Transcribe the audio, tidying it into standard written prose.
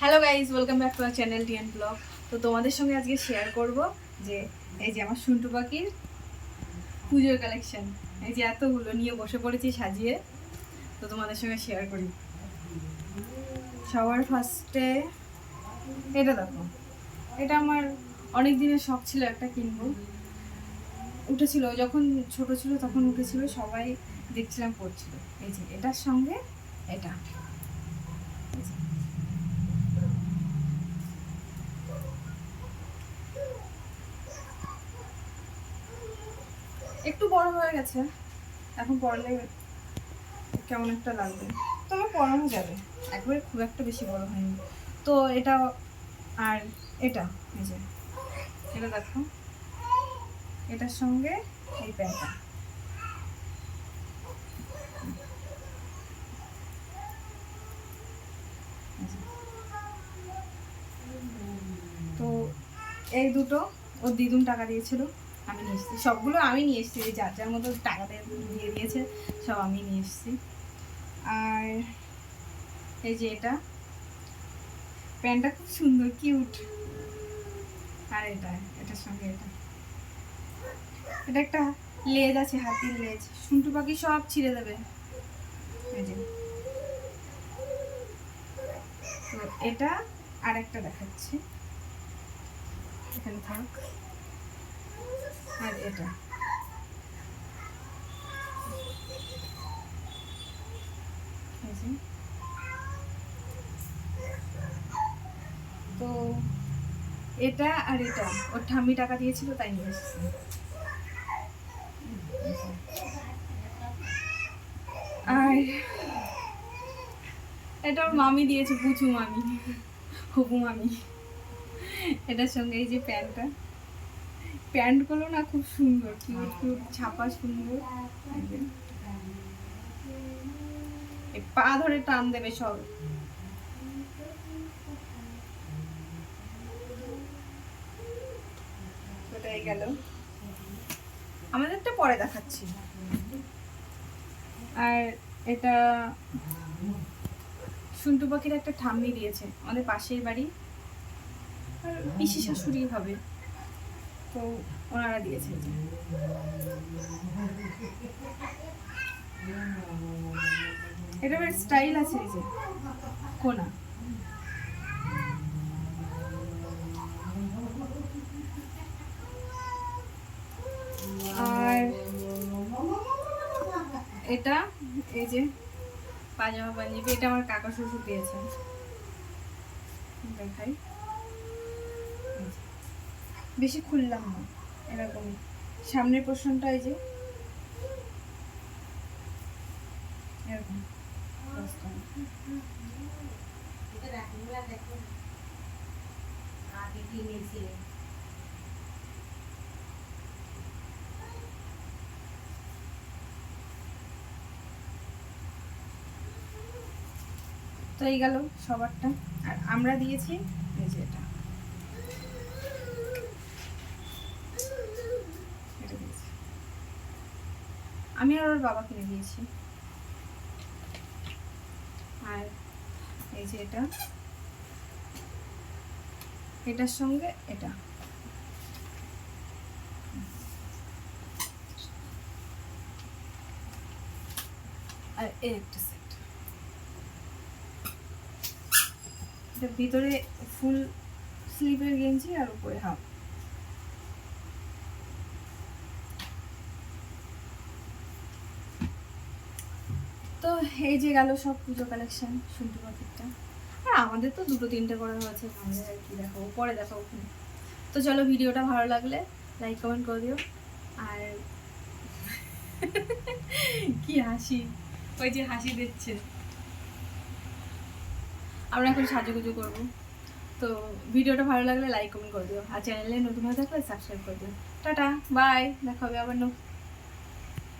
Hello guys, welcome back to our channel TN blog. তো তোমাদের সঙ্গে আজকে শেয়ার করব যে এই যে আমার সন্টু পাখির পুজোর কালেকশন। এই যে এতগুলো নিয়ে বসে পড়েছি সাজিয়ে, তো তোমাদের সঙ্গে শেয়ার করি। সবার ফার্স্টে এটা দেখো, এটা আমার অনেক দিনের শখ ছিল, একটা কিনবো। উঠেছিল যখন ছোট ছিল তখন উঠেছিল, সবাই দেখছিলাম পড়ছিল। এই যে এটার সঙ্গে এটা একটু বড় হয়ে গেছে, এখন পড়লে কেমন একটা লাগবে, তবে পড়ানো যাবে, একবারে খুব একটা বেশি বড় হয়নি। তো এটা আর এটা, এই যে এটা দেখো, এটার সঙ্গে এই প্যান্টটা। তো এই দুটো ওর দিদুন টাকা দিয়েছিল, আমি নিয়ে এসেছি। সবগুলো আমি নিয়ে এসেছি, যার যার মতো টাকা দিয়ে দিয়েছে, সব আমি নিয়ে এসেছি। আর এই যে এটা প্যান্টটা খুব সুন্দর, কিউট। আর এটার সঙ্গে এটা একটা লেজ আছে, হাতির লেজ, সন্টু পাখি সব ছিঁড়ে দেবে। এই যে তো এটা আর একটা দেখাচ্ছি, এখানে থাক। আর এটা তো এটা আর এটা ওর ঠাম্মি টাকা দিয়েছিল, তাই নিয়ে এসেছি। আর এটা ওর মামি দিয়েছে, পুচু মামি, হবু মামি। এটার সঙ্গে এই যে প্যান্টগুলো না খুব সুন্দর, কিউট কিউট, ছাপা সুন্দর। এই পা ধরে টান দেবে সব। ওটাই গেল, আমাদেরটা পরে দেখাচ্ছি। আর এটা সন্টু পাখির একটা ঠাম্মি দিয়েছে, আমাদের পাশের বাড়ি, আর পিসি শাশুড়ি হবে, তো ওনারা দিয়েছে। এটা বেশ স্টাইল আছে, এই যে কোনা। আর এটা এই যে পাজামা পাঞ্জাবি, এটা আমার কাকা শ্বশুর দিয়েছে, দেখাই। বেশি খুললাম না, এরকম সামনের পোর্শনটা এই যে এরকম। তো এই গেল সবারটা। আর আমরা দিয়েছি এই যে এটা দিয়েছি, আমি আর ওর বাবা কিনে দিয়েছি। আর এই যে এটার সঙ্গে এটা, আর এই একটা সেট। এটা ভিতরে ফুল স্লিভের গেঞ্জি আর উপরে হাফ। তো এই যে গেল সব পুজো কালেকশন সন্টু পাখিরটা। আর আমাদের তো দুটো তিনটে করা হয়েছে, আমাদের আর কি দেখাবো, পরে দেখাবো। তো চলো, ভিডিওটা ভালো লাগলে লাইক কমেন্ট করে দিও। আর কি হাসি, ওই যে হাসি দিচ্ছে। আমরা এখন সাজুগুজু করবো। তো ভিডিওটা ভালো লাগলে লাইক কমেন্ট করে দিও, আর চ্যানেলে নতুন হয়ে থাকলে সাবস্ক্রাইব করে দিও। টাটা, বাই, দেখা হবে আবার